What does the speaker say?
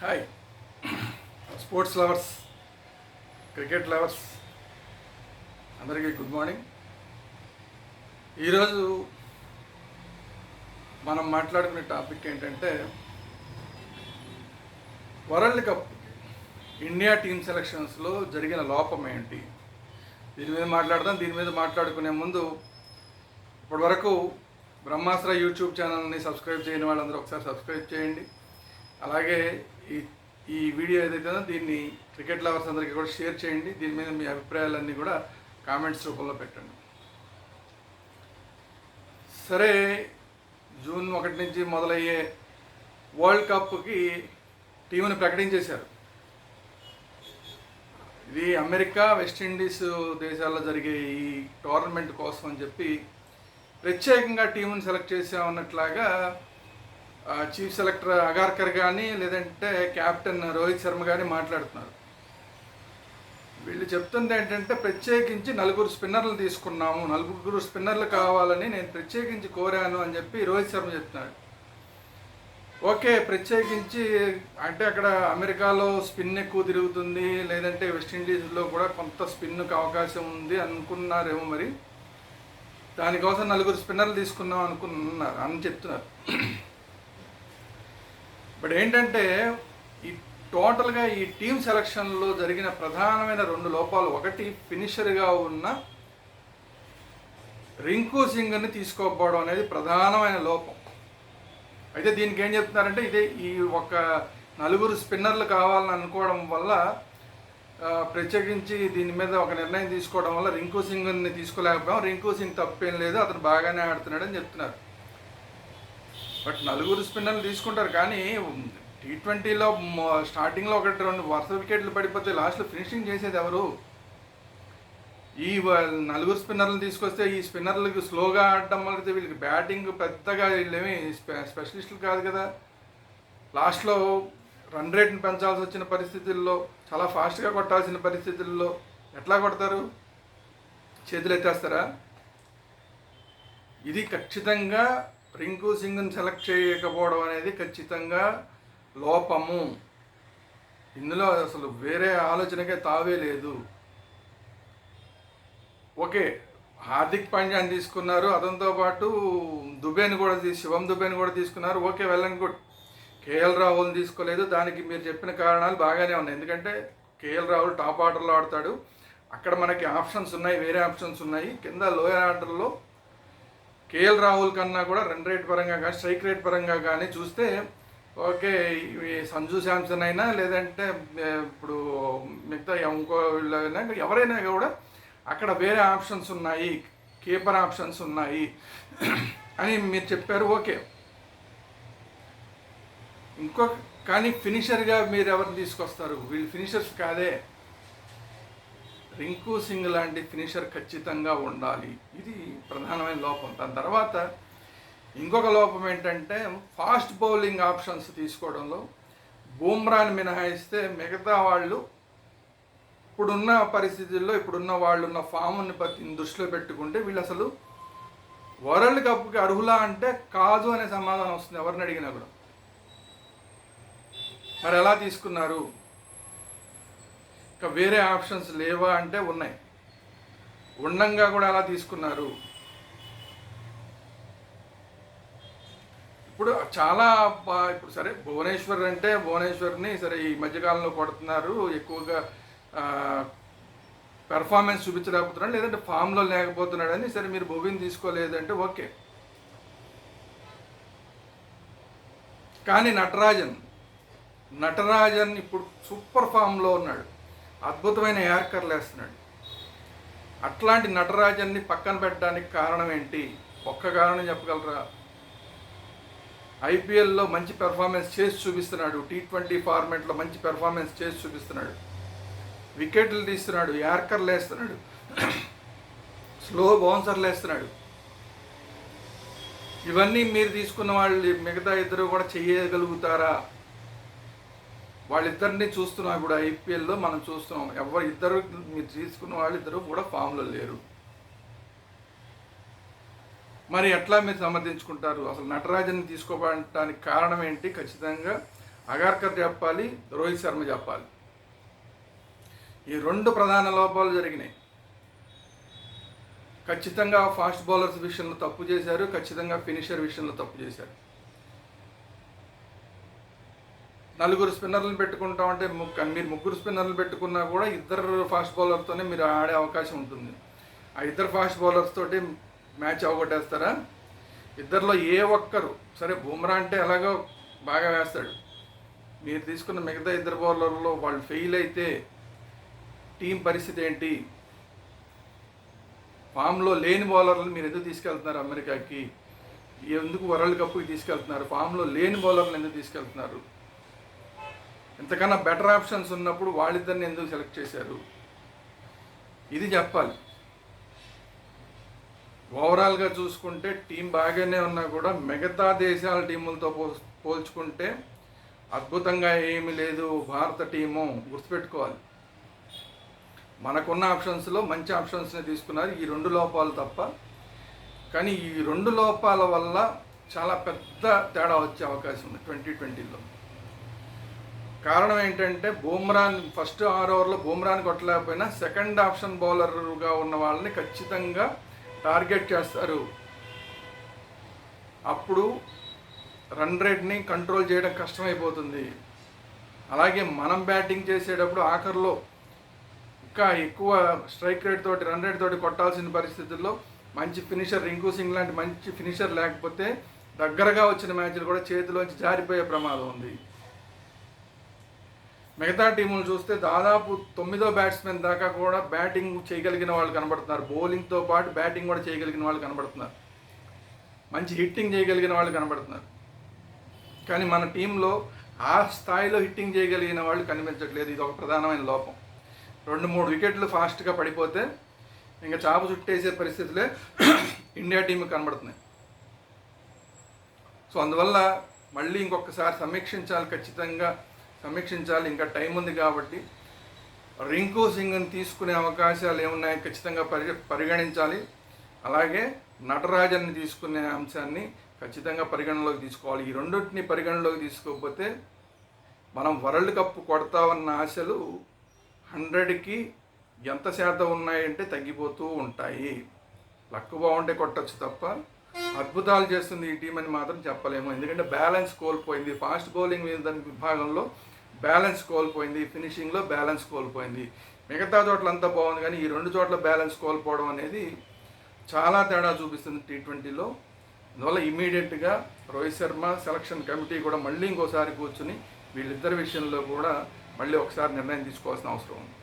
Hi sports lovers, cricket lovers అందరికీ good morning. ఈరోజు మనం మాట్లాడుకునే టాపిక్ ఏంటంటే వరల్డ్ కప్ ఇండియా టీమ్ సెలక్షన్స్లో జరిగిన లోపం ఏంటి, దీని మీద మాట్లాడదాం. దీని మీద మాట్లాడుకునే ముందు ఇప్పటి వరకు బ్రహ్మాస్త్ర యూట్యూబ్ ఛానల్ని సబ్స్క్రైబ్ చేయని వాళ్ళందరూ ఒకసారి సబ్స్క్రైబ్ చేయండి. అలాగే ఈ వీడియో ఏదైతే దీన్ని క్రికెట్ లవర్స్ అందరికీ కూడా షేర్ చేయండి. దీని మీద మీ అభిప్రాయాలన్నీ కూడా కామెంట్స్ రూపంలో పెట్టండి. సరే, జూన్ 1 నుంచి మొదలయ్యే వరల్డ్ కప్కి టీంని ప్రకటించేశారు. ఇది అమెరికా, వెస్టిండీస్ దేశాల్లో జరిగే ఈ టోర్నమెంట్ కోసం అని చెప్పి ప్రత్యేకంగా టీంని సెలెక్ట్ చేసామన్నట్లాగా చీఫ్ సెలెక్టర్ అగార్కర్ కానీ లేదంటే కెప్టెన్ రోహిత్ శర్మ కానీ మాట్లాడుతున్నారు. వీళ్ళు చెప్తుంది ఏంటంటే ప్రత్యేకించి 4 స్పిన్నర్లు తీసుకున్నాము, 4 స్పిన్నర్లు కావాలని నేను ప్రత్యేకించి కోరాను అని చెప్పి రోహిత్ శర్మ చెప్తున్నాడు. ఓకే, ప్రత్యేకించి అంటే అక్కడ అమెరికాలో స్పిన్ ఎక్కువ తిరుగుతుంది, లేదంటే వెస్టిండీస్లో కూడా కొంత స్పిన్కి అవకాశం ఉంది అనుకున్నారేమో, మరి దానికోసం 4 స్పిన్నర్లు తీసుకున్నాం అనుకున్నారు అని చెప్తున్నారు. బట్ ఏంటంటే ఈ టోటల్గా ఈ టీమ్ సెలక్షన్లో జరిగిన ప్రధానమైన 2 లోపాలు. ఒకటి, ఫినిషర్గా ఉన్న రింకు సింగ్ని తీసుకోకపోవడం అనేది ప్రధానమైన లోపం. అయితే దీనికి ఏం చెప్తున్నారంటే ఇదే ఈ ఒక 4 స్పిన్నర్లు కావాలని అనుకోవడం వల్ల ప్రత్యేకించి దీని మీద ఒక నిర్ణయం తీసుకోవడం వల్ల రింకు సింగ్ని తీసుకోలేకపోయాం. రింకు సింగ్ తప్పేం లేదు, అతను బాగానే ఆడుతున్నాడు అని చెప్తున్నారు. బట్ 4 స్పిన్నర్లు తీసుకుంటారు, కానీ T20లో స్టార్టింగ్లో 1-2 వరుస వికెట్లు పడిపోతే లాస్ట్లో ఫినిషింగ్ చేసేది ఎవరు? ఈ 4 స్పిన్నర్లు తీసుకొస్తే ఈ స్పిన్నర్లకు స్లోగా ఆడటం వల్ల వీళ్ళకి బ్యాటింగ్ పెద్దగా వీళ్ళేమి స్పెషలిస్టులు కాదు కదా. లాస్ట్లో రన్ రేట్ని పెంచాల్సి వచ్చిన పరిస్థితుల్లో, చాలా ఫాస్ట్గా కొట్టాల్సిన పరిస్థితుల్లో ఎట్లా కొడతారు? చేతులు ఎత్తేస్తారా? ఇది ఖచ్చితంగా రింకు సింగ్ని సెలెక్ట్ చేయకపోవడం అనేది ఖచ్చితంగా లోపము. ఇందులో అసలు వేరే ఆలోచనకే తావే లేదు. ఓకే, హార్దిక్ పాండ్యాని తీసుకున్నారు, అతనితో పాటు శివం దుబేని కూడా తీసుకున్నారు. Okay, well and good. KL రాహుల్ని తీసుకోలేదు. దానికి మీరు చెప్పిన కారణాలు బాగానే ఉన్నాయి. ఎందుకంటే కేఎల్ రాహుల్ టాప్ ఆర్డర్లో ఆడతాడు, అక్కడ మనకి ఆప్షన్స్ ఉన్నాయి, వేరే ఆప్షన్స్ ఉన్నాయి. కింద లోయర్ ఆర్డర్లో కేఎల్ రాహుల్ కన్నా కూడా రన్ రేట్ పరంగా కానీ స్ట్రైక్ రేట్ పరంగా కానీ చూస్తే ఓకే, సంజు శాంసన్ అయినా లేదంటే ఇప్పుడు మిగతా ఇంకో ఎవరైనా కూడా అక్కడ వేరే ఆప్షన్స్ ఉన్నాయి, కీపర్ ఆప్షన్స్ ఉన్నాయి అని మీరు చెప్పారు. ఓకే, కానీ ఫినిషర్గా మీరు ఎవరిని తీసుకొస్తారు? వీళ్ళు ఫినిషర్స్ కాదే. రింకు సింగ్ లాంటి ఫినిషర్ ఖచ్చితంగా ఉండాలి. ఇది ప్రధానమైన లోపం. దాని తర్వాత ఇంకొక లోపం ఏంటంటే ఫాస్ట్ బౌలింగ్ ఆప్షన్స్ తీసుకోవడంలో బూమ్రాని మినహాయిస్తే మిగతా వాళ్ళు ఇప్పుడున్న పరిస్థితుల్లో ఇప్పుడున్న వాళ్ళున్న ఫామ్ని దృష్టిలో పెట్టుకుంటే వీళ్ళు అసలు వరల్డ్ కప్కి అర్హులా అంటే కాదు అనే సమాధానం వస్తుంది ఎవరిని అడిగినా కూడా. మరి ఎలా తీసుకున్నారు? ఇంకా వేరే ఆప్షన్స్ లేవా అంటే ఉన్నాయి. ఉండంగా కూడా ఎలా తీసుకున్నారు? ఇప్పుడు చాలా ఇప్పుడు సరే భువనేశ్వర్ని సరే ఈ మధ్యకాలంలో కొడుతున్నారు, ఎక్కువగా పెర్ఫార్మెన్స్ చూపించలేకపోతున్నాడు, లేదంటే ఫామ్లో లేకపోతున్నాడు అని సరే మీరు భువిని తీసుకోలేదంటే ఓకే. కానీ నటరాజన్ ఇప్పుడు సూపర్ ఫామ్లో ఉన్నాడు, అద్భుతమైన యార్కర్లు వేస్తున్నాడు. అట్లాంటి నటరాజన్ని పక్కన పెట్టడానికి కారణం ఏంటి? ఒక్క కారణం చెప్పగలరా? ఐపీఎల్లో మంచి పెర్ఫార్మెన్స్ చేసి చూపిస్తున్నాడు, T20 ఫార్మాట్లో మంచి పెర్ఫార్మెన్స్ చేసి చూపిస్తున్నాడు, వికెట్లు తీస్తున్నాడు, యార్కర్లు వేస్తున్నాడు, స్లో బౌన్సర్లు వేస్తున్నాడు. ఇవన్నీ మీరు తీసుకున్న వాళ్ళు మిగతా ఇద్దరు కూడా చేయగలుగుతారా? వాళ్ళిద్దరిని చూస్తున్నాం ఇప్పుడు ఐపీఎల్లో మనం చూస్తున్నాం. ఇద్దరు మీరు తీసుకున్న వాళ్ళిద్దరూ కూడా ఫామ్లో లేరు. మరి ఎట్లా మీరు సమర్థించుకుంటారు? అసలు నటరాజన్ తీసుకోవడానికి కారణం ఏంటి? ఖచ్చితంగా అగార్కర్ చెప్పాలి, రోహిత్ శర్మ చెప్పాలి. ఈ 2 ప్రధాన లోపాలు జరిగినాయి. ఖచ్చితంగా ఫాస్ట్ బౌలర్స్ విషయంలో తప్పు చేశారు, ఖచ్చితంగా ఫినిషర్ విషయంలో తప్పు చేశారు. 4 స్పిన్నర్లను పెట్టుకుంటామంటే మీరు 3 స్పిన్నర్లు పెట్టుకున్నా కూడా 2 ఫాస్ట్ బౌలర్తోనే మీరు ఆడే అవకాశం ఉంటుంది. ఆ 2 ఫాస్ట్ బౌలర్స్ తోటి మ్యాచ్ అవగొట్టేస్తారా? 2లో ఏ ఒక్కరు, సరే బుమ్రా అంటే ఎలాగో బాగా వేస్తాడు, మీరు తీసుకున్న మిగతా 2 బౌలర్లలో వాళ్ళు ఫెయిల్ అయితే టీం పరిస్థితి ఏంటి? ఫామ్లో లేని బౌలర్లను మీరు ఎందుకు తీసుకెళ్తున్నారు అమెరికాకి? ఎందుకు వరల్డ్ కప్కి తీసుకెళ్తున్నారు? ఫామ్లో లేని బౌలర్లను ఎందుకు తీసుకెళ్తున్నారు? ఇంతకన్నా బెటర్ ఆప్షన్స్ ఉన్నప్పుడు వాళ్ళిద్దరిని ఎందుకు సెలెక్ట్ చేశారు? ఇది చెప్పాలి. ఓవరాల్గా చూసుకుంటే టీం బాగానే ఉన్నా కూడా మిగతా దేశాల టీములతో పోల్చుకుంటే అద్భుతంగా ఏమీ లేదు భారత టీము. గుర్తుపెట్టుకోవాలి, మనకున్న ఆప్షన్స్లో మంచి ఆప్షన్స్ని తీసుకున్నారు. ఈ 2 లోపాలు తప్ప. కానీ ఈ 2 లోపాల వల్ల చాలా పెద్ద తేడా వచ్చే అవకాశం ఉంది 2020లో. కారణం ఏంటంటే బుమ్రాని ఫస్ట్ 6 ఓవర్లో బుమ్రాని కొట్టలేకపోయినా సెకండ్ ఆప్షన్ బౌలర్గా ఉన్న వాళ్ళని ఖచ్చితంగా టార్గెట్ చేస్తారు. అప్పుడు రన్ రేట్ని కంట్రోల్ చేయడం కష్టమైపోతుంది. అలాగే మనం బ్యాటింగ్ చేసేటప్పుడు ఆఖరిలో ఇంకా ఎక్కువ స్ట్రైక్ రేట్ తోటి రన్ రేట్ తోటి కొట్టాల్సిన పరిస్థితుల్లో మంచి ఫినిషర్ రింకు సింగ్ లాంటి మంచి ఫినిషర్ లేకపోతే దగ్గరగా వచ్చిన మ్యాచ్లు కూడా చేతిలోంచి జారిపోయే ప్రమాదం ఉంది. మిగతా టీములు చూస్తే దాదాపు 9వ బ్యాట్స్మెన్ దాకా కూడా బ్యాటింగ్ చేయగలిగిన వాళ్ళు కనబడుతున్నారు. బౌలింగ్తో పాటు బ్యాటింగ్ కూడా చేయగలిగిన వాళ్ళు కనబడుతున్నారు. మంచి హిట్టింగ్ చేయగలిగిన వాళ్ళు కనబడుతున్నారు. కానీ మన టీంలో ఆ స్థాయిలో హిట్టింగ్ చేయగలిగిన వాళ్ళు కనిపించట్లేదు. ఇది ఒక ప్రధానమైన లోపం. 2-3 వికెట్లు ఫాస్ట్గా పడిపోతే ఇంకా చాప చుట్టేసే పరిస్థితులే ఇండియా టీంకి కనబడుతున్నాయి. సో అందువల్ల మళ్ళీ ఇంకొకసారి ఖచ్చితంగా సమీక్షించాలి. ఇంకా టైం ఉంది కాబట్టి రింకు సింగ్ని తీసుకునే అవకాశాలు ఏమున్నాయో ఖచ్చితంగా పరిగణించాలి. అలాగే నటరాజన్ని తీసుకునే అంశాన్ని ఖచ్చితంగా పరిగణలోకి తీసుకోవాలి. ఈ 2టిని పరిగణలోకి తీసుకోకపోతే మనం వరల్డ్ కప్ కొడతామన్న ఆశలు 100కి ఎంత శాతం ఉన్నాయంటే తగ్గిపోతూ ఉంటాయి. లక్ బాగుంటే కొట్టచ్చు తప్ప అద్భుతాలు చేస్తుంది ఈ టీం అని మాత్రం చెప్పలేము. ఎందుకంటే బ్యాలెన్స్ కోల్పోయింది. ఫాస్ట్ బౌలింగ్ విభాగంలో బ్యాలెన్స్ కోల్పోయింది, ఫినిషింగ్లో బ్యాలెన్స్ కోల్పోయింది. మిగతా చోట్ల అంతా బాగుంది, కానీ ఈ 2 చోట్ల బ్యాలెన్స్ కోల్పోవడం అనేది చాలా తేడా చూపిస్తుంది T20లో. అందువల్ల ఇమీడియట్గా రోహిత్ శర్మ సెలక్షన్ కమిటీ కూడా మళ్ళీ ఇంకోసారి కూర్చుని వీళ్ళిద్దరి విషయంలో కూడా మళ్ళీ ఒకసారి నిర్ణయం తీసుకోవాల్సిన అవసరం ఉంది.